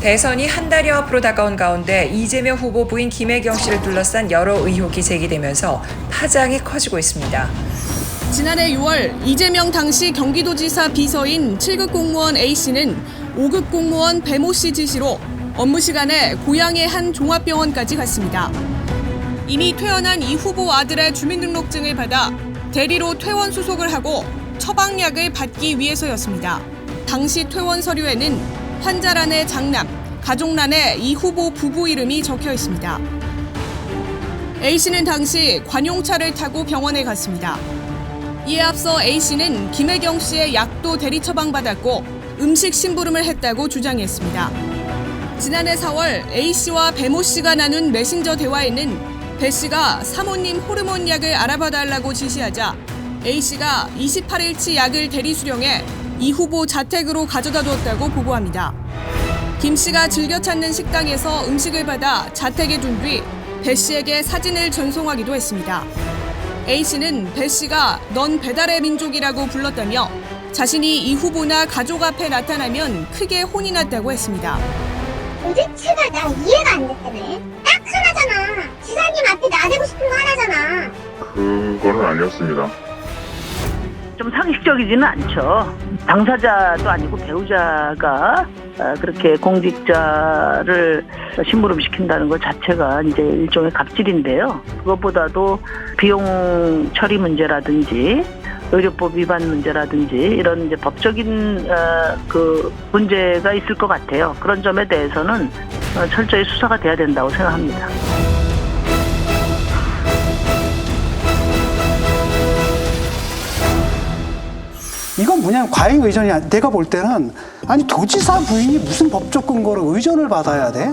대선이 한 달여 앞으로 다가온 가운데 이재명 후보 부인 김혜경 씨를 둘러싼 여러 의혹이 제기되면서 파장이 커지고 있습니다. 지난해 6월 이재명 당시 경기도지사 비서인 7급 공무원 A씨는 5급 공무원 배모 씨 지시로 업무 시간에 고향의 한 종합병원까지 갔습니다. 이미 퇴원한 이 후보 아들의 주민등록증을 받아 대리로 퇴원 수속을 하고 처방약을 받기 위해서였습니다. 당시 퇴원 서류에는 환자란에 장남, 가족란에 이 후보 부부 이름이 적혀 있습니다. A씨는 당시 관용차를 타고 병원에 갔습니다. 이에 앞서 A씨는 김혜경 씨의 약도 대리 처방받았고 음식 심부름을 했다고 주장했습니다. 지난해 4월 A씨와 배모 씨가 나눈 메신저 대화에는 배 씨가 사모님 호르몬 약을 알아봐달라고 지시하자 A씨가 28일치 약을 대리 수령해 이 후보 자택으로 가져다 두었다고 보고합니다. 김 씨가 즐겨 찾는 식당에서 음식을 받아 자택에 둔 뒤 배 씨에게 사진을 전송하기도 했습니다. A씨는 배 씨가 넌 배달의 민족이라고 불렀다며 자신이 이 후보나 가족 앞에 나타나면 크게 혼이 났다고 했습니다. 도대체가 나 이해가 안 됐다네. 딱 하나잖아. 지사님 앞에 나대고 싶은 거 하나잖아. 그거는 아니었습니다. 좀 상식적이지는 않죠. 당사자도 아니고 배우자가 그렇게 공직자를 심부름시킨다는 것 자체가 이제 일종의 갑질인데요. 그것보다도 비용 처리 문제라든지 의료법 위반 문제라든지 이런 이제 법적인 그 문제가 있을 것 같아요. 그런 점에 대해서는 철저히 수사가 돼야 된다고 생각합니다. 이건 뭐냐면 과잉 의존이 내가 볼 때는 아니 도지사 부인이 무슨 법적 근거로 의존을 받아야 돼?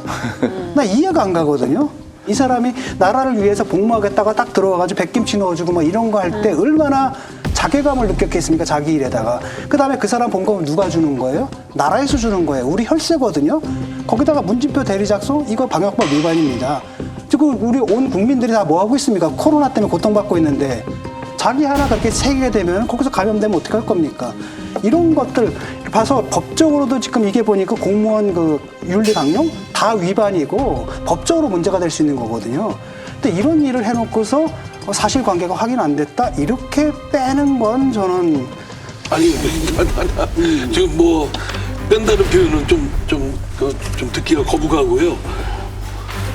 나 이해가 안 가거든요. 이 사람이 나라를 위해서 복무하겠다가 딱 들어와가지고 백김치 넣어주고 뭐 이런 거 할 때 얼마나 자괴감을 느꼈겠습니까? 자기 일에다가. 그다음에 그 사람 봉급은 누가 주는 거예요? 나라에서 주는 거예요. 우리 혈세거든요. 거기다가 문진표 대리 작성 이거 방역법 위반입니다. 지금 우리 온 국민들이 다 뭐 하고 있습니까? 코로나 때문에 고통받고 있는데 자기 하나 그렇게 새기게 되면 거기서 감염되면 어떻게 할 겁니까? 이런 것들 봐서 법적으로도 지금 이게 보니까 공무원 그 윤리 강령 다 위반이고 법적으로 문제가 될 수 있는 거거든요. 근데 이런 일을 해놓고서 사실관계가 확인 안 됐다 이렇게 빼는 건 저는 아니 지금 뭐 뺀다는 표현은 좀 듣기가 거부가고요.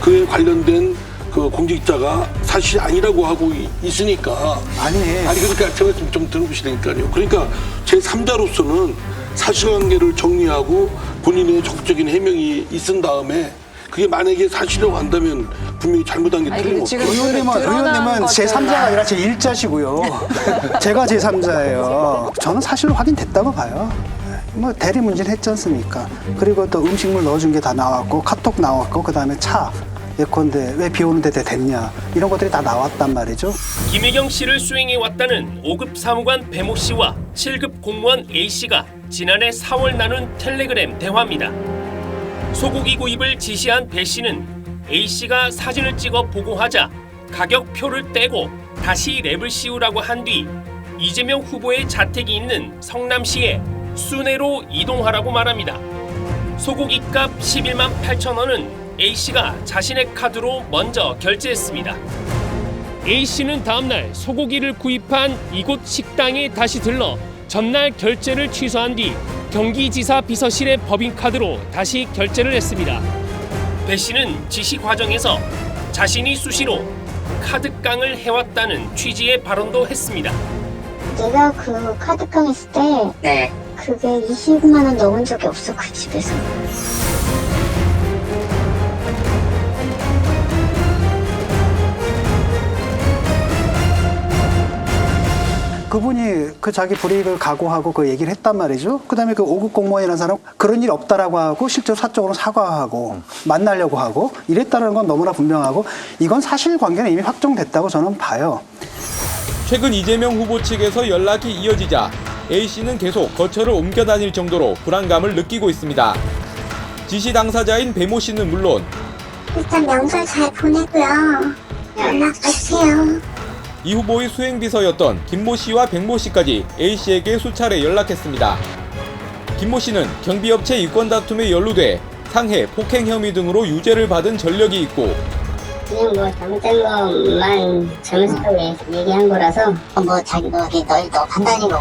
그에 관련된 그 공직자가 사실이 아니라고 하고 있으니까 아니 그러니까 제가 좀 들어보시라니까요. 그러니까 제 3자로서는 사실관계를 정리하고 본인의 적극적인 해명이 있은 다음에 그게 만약에 사실이라고 한다면 분명히 잘못한 게 틀림없죠. 의원님은 제 3자가 아니라 제 1자시고요. 제가 제 3자예요. 저는 사실 확인됐다고 봐요. 뭐 대리 문제는 했지 않습니까? 그리고 또 음식물 넣어준 게 다 나왔고 카톡 나왔고 그다음에 차 예컨대 왜 비 오는 데 됐냐 이런 것들이 다 나왔단 말이죠. 김혜경 씨를 수행해왔다는 5급 사무관 배모 씨와 7급 공무원 A 씨가 지난해 4월 나눈 텔레그램 대화입니다. 소고기 구입을 지시한 배 씨는 A 씨가 사진을 찍어 보고하자 가격표를 떼고 다시 랩을 씌우라고 한 뒤 이재명 후보의 자택이 있는 성남시에 순회로 이동하라고 말합니다. 소고기값 11만 8천 원은 A씨가 자신의 카드로 먼저 결제했습니다. A씨는 다음날 소고기를 구입한 이곳 식당에 다시 들러 전날 결제를 취소한 뒤 경기지사 비서실의 법인카드로 다시 결제를 했습니다. 배씨는 지시 과정에서 자신이 수시로 카드깡을 해왔다는 취지의 발언도 했습니다. 내가 그 카드깡 했을 때 그게 20만 원 넘은 적이 없어 그 집에서. 그분이 그 자기 불이익을 각오하고 그 얘기를 했단 말이죠. 그다음에 그 5급 공무원이라는 사람 그런 일 없다라고 하고 실제로 사적으로 사과하고 만나려고 하고 이랬다는 건 너무나 분명하고 이건 사실관계는 이미 확정됐다고 저는 봐요. 최근 이재명 후보 측에서 연락이 이어지자 A씨는 계속 거처를 옮겨 다닐 정도로 불안감을 느끼고 있습니다. 지시 당사자인 배모 씨는 물론 일단 명절 잘 보내고요. 연락 주세요. 이 후보의 수행비서였던 김모 씨와 백모 씨까지 A씨에게 수차례 연락했습니다. 김모 씨는 경비업체 이권 다툼에 연루돼 상해, 폭행 혐의 등으로 유죄를 받은 전력이 있고 그냥 뭐 잘못된 것만 잘못했다고 얘기한 거라서 뭐 자기도 너희도 판단이 오고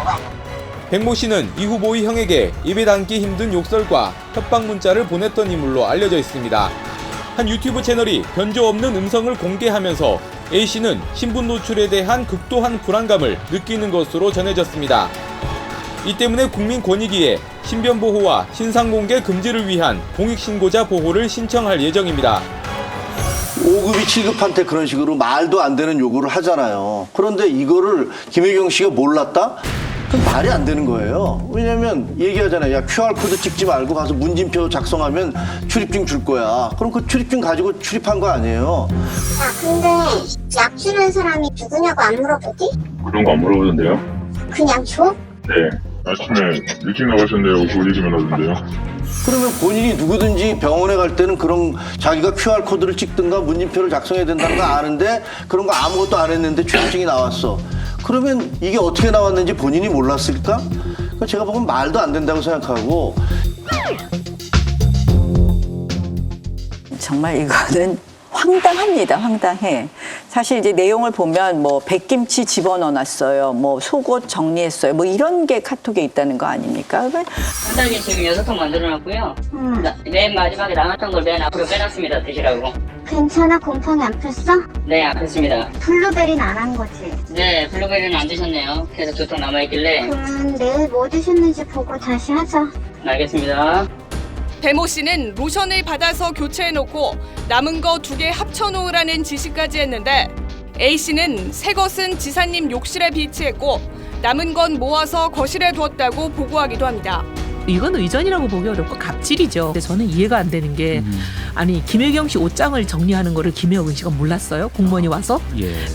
백모 씨는 이 후보의 형에게 입에 담기 힘든 욕설과 협박 문자를 보냈던 인물로 알려져 있습니다. 한 유튜브 채널이 변조 없는 음성을 공개하면서 A 씨는 신분 노출에 대한 극도한 불안감을 느끼는 것으로 전해졌습니다. 이 때문에 국민권익위에 신변 보호와 신상 공개 금지를 위한 공익신고자 보호를 신청할 예정입니다. 5급이 7급한테 그런 식으로 말도 안 되는 요구를 하잖아요. 그런데 이거를 김혜경 씨가 몰랐다? 그건 말이 안 되는 거예요. 왜냐면 얘기하잖아요. 야, QR코드 찍지 말고 가서 문진표 작성하면 출입증 줄 거야. 그럼 그 출입증 가지고 출입한 거 아니에요. 야, 근데 약 주는 사람이 누구냐고 안 물어보지? 그런 거 안 물어보던데요? 그냥 줘? 네. 아침에 일찍 나가셨네요. 그 얘기만 하던데요. 그러면 본인이 누구든지 병원에 갈 때는 그런 자기가 QR코드를 찍든가 문진표를 작성해야 된다는 거 아는데 그런 거 아무것도 안 했는데 출입증이 나왔어. 그러면 이게 어떻게 나왔는지 본인이 몰랐을까? 그러니까 제가 보면 말도 안 된다고 생각하고. 정말 이거는 황당합니다. 황당해. 사실 이제 내용을 보면 뭐 백김치 집어넣어놨어요. 뭐 속옷 정리했어요. 뭐 이런 게 카톡에 있다는 거 아닙니까? 간단하게 지금 6통 만들어놨고요. 맨 마지막에 남았던 걸 맨 앞으로 빼놨습니다. 드시라고. 괜찮아? 곰팡이 안 폈어? 네, 안 폈습니다. 블루베리는 안 한 거지? 네, 블루베리는 안 드셨네요. 계속 2통 남아있길래. 그러면 내일 뭐 드셨는지 보고 다시 하자. 알겠습니다. 배모 씨는 로션을 받아서 교체해놓고 남은 거 2개 합쳐놓으라는 지시까지 했는데 A 씨는 새 것은 지사님 욕실에 비치했고 남은 건 모아서 거실에 두었다고 보고하기도 합니다. 이건 의전이라고 보기 어렵고 갑질이죠. 근데 저는 이해가 안 되는 게 아니 김혜경 씨 옷장을 정리하는 거를 김혜경 씨가 몰랐어요? 공무원이 와서?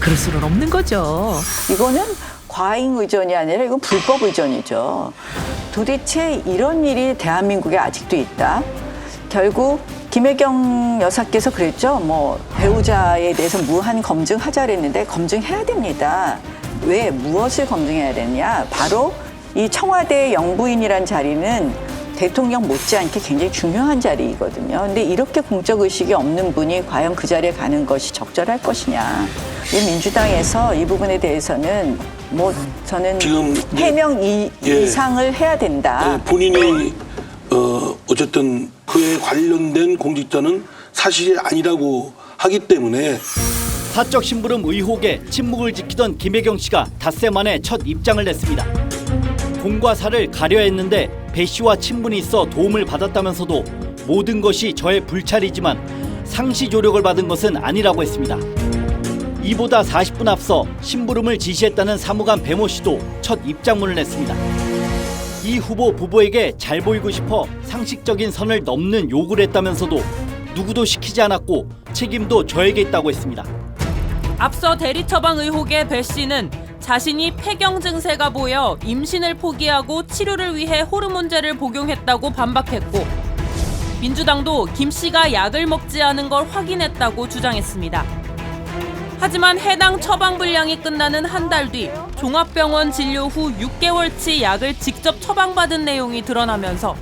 그럴 수는 없는 거죠. 이거는 과잉 의존이 아니라 이건 불법 의존이죠. 도대체 이런 일이 대한민국에 아직도 있다. 결국 김혜경 여사께서 그랬죠. 뭐 배우자에 대해서 무한 검증하자 그랬는데 검증해야 됩니다. 왜 무엇을 검증해야 되느냐? 바로 이 청와대 영부인이란 자리는 대통령 못지않게 굉장히 중요한 자리이거든요. 근데 이렇게 공적 의식이 없는 분이 과연 그 자리에 가는 것이 적절할 것이냐? 이 민주당에서 이 부분에 대해서는 뭐 저는 지금 해명 이상을 해야 된다. 본인이 어쨌든 그에 관련된 공직자는 사실이 아니라고 하기 때문에 사적 심부름 의혹에 침묵을 지키던 김혜경 씨가 닷새 만에 첫 입장을 냈습니다. 공과 사를 가려 했는데 배 씨와 친분이 있어 도움을 받았다면서도 모든 것이 저의 불찰이지만 상시 조력을 받은 것은 아니라고 했습니다. 이보다 40분 앞서 심부름을 지시했다는 사무관 배모 씨도 첫 입장문을 냈습니다. 이 후보 부부에게 잘 보이고 싶어 상식적인 선을 넘는 욕을 했다면서도 누구도 시키지 않았고 책임도 저에게 있다고 했습니다. 앞서 대리 처방 의혹의 배 씨는 자신이 폐경 증세가 보여 임신을 포기하고 치료를 위해 호르몬제를 복용했다고 반박했고 민주당도 김 씨가 약을 먹지 않은 걸 확인했다고 주장했습니다. 하지만 해당 처방 분량이 끝나는 한 달 뒤 종합병원 진료 후 6개월치 약을 직접 처방받은 내용이 드러나면서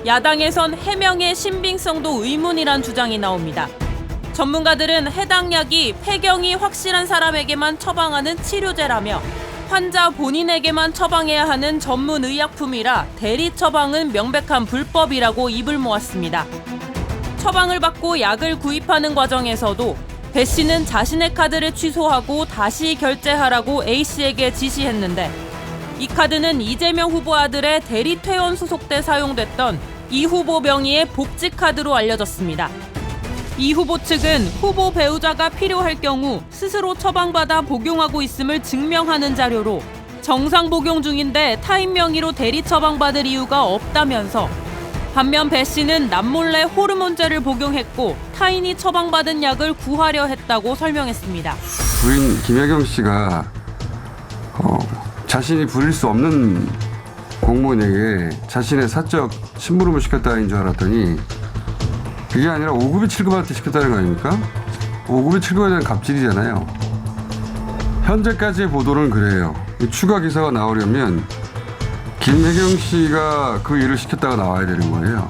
야당에선 해명의 신빙성도 의문이란 주장이 나옵니다. 전문가들은 해당 약이 폐경이 확실한 사람에게만 처방하는 치료제라며 환자 본인에게만 처방해야 하는 전문 의약품이라 대리 처방은 명백한 불법이라고 입을 모았습니다. 처방을 받고 약을 구입하는 과정에서도 배 씨는 자신의 카드를 취소하고 다시 결제하라고 A 씨에게 지시했는데 이 카드는 이재명 후보 아들의 대리 퇴원 소속 때 사용됐던 이 후보 명의의 복지 카드로 알려졌습니다. 이 후보 측은 후보 배우자가 필요할 경우 스스로 처방받아 복용하고 있음을 증명하는 자료로 정상 복용 중인데 타인 명의로 대리 처방받을 이유가 없다면서 반면 배 씨는 남몰래 호르몬제를 복용했고 타인이 처방받은 약을 구하려 했다고 설명했습니다. 부인 김혜경 씨가 자신이 부릴 수 없는 공무원에게 자신의 사적 심부름을 시켰다는 줄 알았더니 그게 아니라 5급이 7급한테 시켰다는 거 아닙니까? 5급이 7급에 대한 갑질이잖아요. 현재까지의 보도는 그래요. 추가 기사가 나오려면 김혜경 씨가 그 일을 시켰다가 나와야 되는 거예요.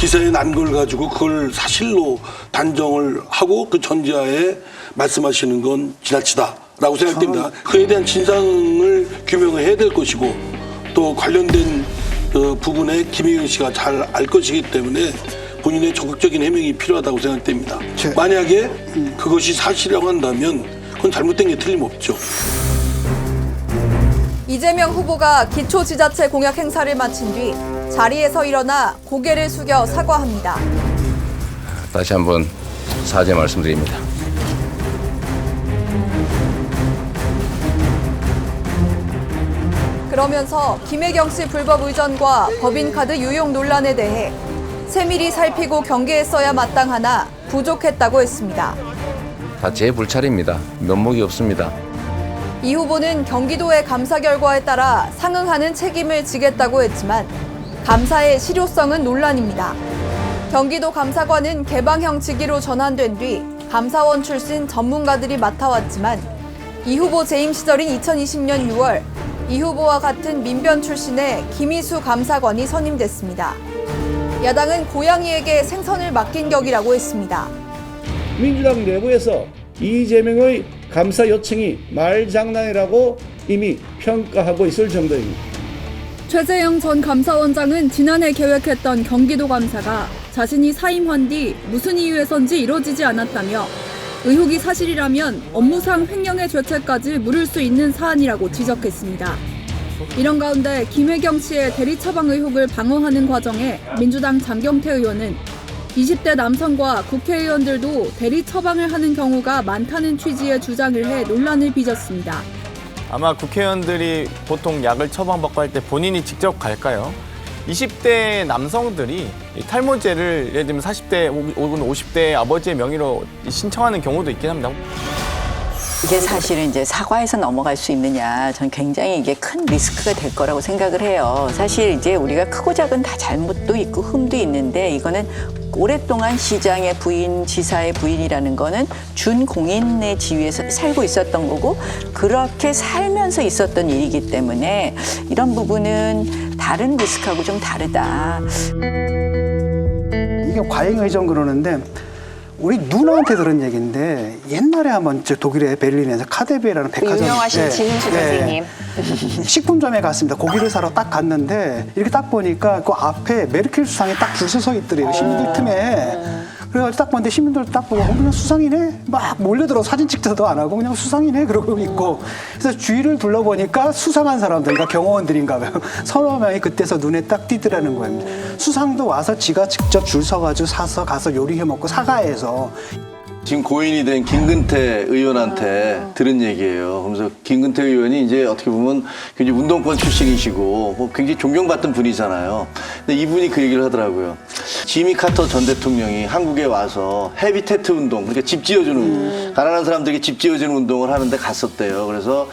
기사에 난 걸 가지고 그걸 사실로 단정을 하고 그 전제하에 말씀하시는 건 지나치다라고 생각됩니다. 그에 대한 진상을 규명을 해야 될 것이고 또 관련된 그 부분에 김혜경 씨가 잘 알 것이기 때문에 본인의 적극적인 해명이 필요하다고 생각됩니다. 만약에 그것이 사실이라고 한다면 그건 잘못된 게 틀림없죠. 이재명 후보가 기초지자체 공약 행사를 마친 뒤 자리에서 일어나 고개를 숙여 사과합니다. 다시 한번 사죄 말씀드립니다. 그러면서 김혜경 씨 불법 의전과 법인카드 유용 논란에 대해 세밀히 살피고 경계했어야 마땅하나 부족했다고 했습니다. 다 제 불찰입니다. 면목이 없습니다. 이 후보는 경기도의 감사 결과에 따라 상응하는 책임을 지겠다고 했지만 감사의 실효성은 논란입니다. 경기도 감사관은 개방형 직위로 전환된 뒤 감사원 출신 전문가들이 맡아왔지만 이 후보 재임 시절인 2020년 6월 이 후보와 같은 민변 출신의 김희수 감사관이 선임됐습니다. 야당은 고양이에게 생선을 맡긴 격이라고 했습니다. 민주당 내부에서 이재명의 감사 요청이 말장난이라고 이미 평가하고 있을 정도입니다. 최재형 전 감사원장은 지난해 계획했던 경기도 감사가 자신이 사임한 뒤 무슨 이유에선지 이뤄지지 않았다며 의혹이 사실이라면 업무상 횡령의 죄책까지 물을 수 있는 사안이라고 지적했습니다. 이런 가운데 김혜경 씨의 대리 처방 의혹을 방어하는 과정에 민주당 장경태 의원은 20대 남성과 국회의원들도 대리 처방을 하는 경우가 많다는 취지의 주장을 해 논란을 빚었습니다. 아마 국회의원들이 보통 약을 처방받고 할 때 본인이 직접 갈까요? 20대 남성들이 탈모제를 예를 들면 40대 혹은 50대 아버지의 명의로 신청하는 경우도 있긴 합니다. 이게 사실은 이제 사과해서 넘어갈 수 있느냐, 전 굉장히 이게 큰 리스크가 될 거라고 생각을 해요. 사실 이제 우리가 크고 작은 다 잘못도 있고 흠도 있는데 이거는 오랫동안 시장의 부인, 지사의 부인이라는 거는 준공인의 지위에서 살고 있었던 거고 그렇게 살면서 있었던 일이기 때문에 이런 부분은 다른 리스크하고 좀 다르다. 이게 과잉의존 그러는데 우리 누나한테 들은 얘기인데 옛날에 한번 독일의 베를린에서 카데베라는 백화점 유명하신 진은수 선생님 식품점에 갔습니다. 고기를 사러 딱 갔는데 이렇게 딱 보니까 그 앞에 메르켈 수상이 딱 줄 서 있더래요. 시민들 틈에. 그래가지고 딱 봤는데 시민들 딱 보고 그냥 수상이네? 막 몰려들어 사진 찍지도 안 하고 그냥 수상이네? 그러고 있고. 그래서 주위를 둘러보니까 수상한 사람들, 그러니까 경호원들인가 봐요. 서너 명이 그때서 눈에 딱 띄더라는 거예요. 수상도 와서 지가 직접 줄 서가지고 사서 가서 요리해 먹고 사과해서. 지금 고인이 된 김근태 의원한테 들은 얘기예요. 그러면서 김근태 의원이 이제 어떻게 보면 굉장히 운동권 출신이시고 뭐 굉장히 존경받던 분이잖아요. 근데 이분이 그 얘기를 하더라고요. 지미 카터 전 대통령이 한국에 와서 헤비테트 운동, 그러니까 집 지어주는 가난한 사람들에게 집 지어주는 운동을 하는데 갔었대요. 그래서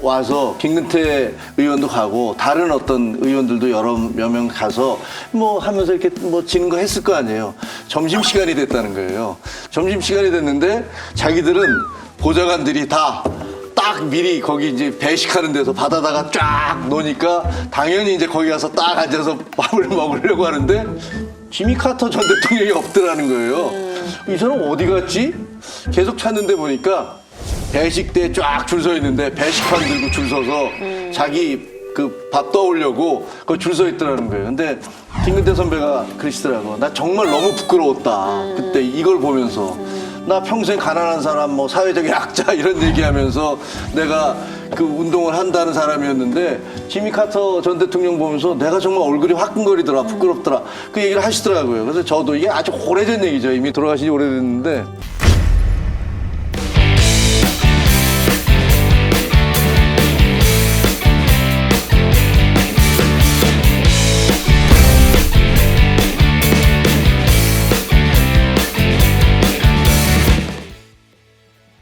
와서 김근태 의원도 가고 다른 어떤 의원들도 몇 명 가서 뭐 하면서 이렇게 뭐 지는 거 했을 거 아니에요. 점심 시간이 됐다는 거예요. 점심 시간이 됐는데 자기들은 보좌관들이 다 딱 미리 거기 이제 배식하는 데서 받아다가 쫙 놓으니까 당연히 이제 거기 가서 딱 앉아서 밥을 먹으려고 하는데 지미 카터 전 대통령이 없더라는 거예요. 이 사람 어디 갔지? 계속 찾는데 보니까 배식대에 쫙 줄 서 있는데 배식판 들고 줄 서서 자기 그 밥 떠오려고 그 줄 서 있더라는 거예요. 근데 김근태 선배가 그러시더라고. 나 정말 너무 부끄러웠다. 그때 이걸 보면서. 나 평생 가난한 사람, 뭐 사회적 약자 이런 얘기하면서 내가 그 운동을 한다는 사람이었는데 지미 카터 전 대통령 보면서 내가 정말 얼굴이 화끈거리더라, 부끄럽더라 그 얘기를 하시더라고요. 그래서 저도 이게 아주 오래전 얘기죠. 이미 돌아가신 지 오래됐는데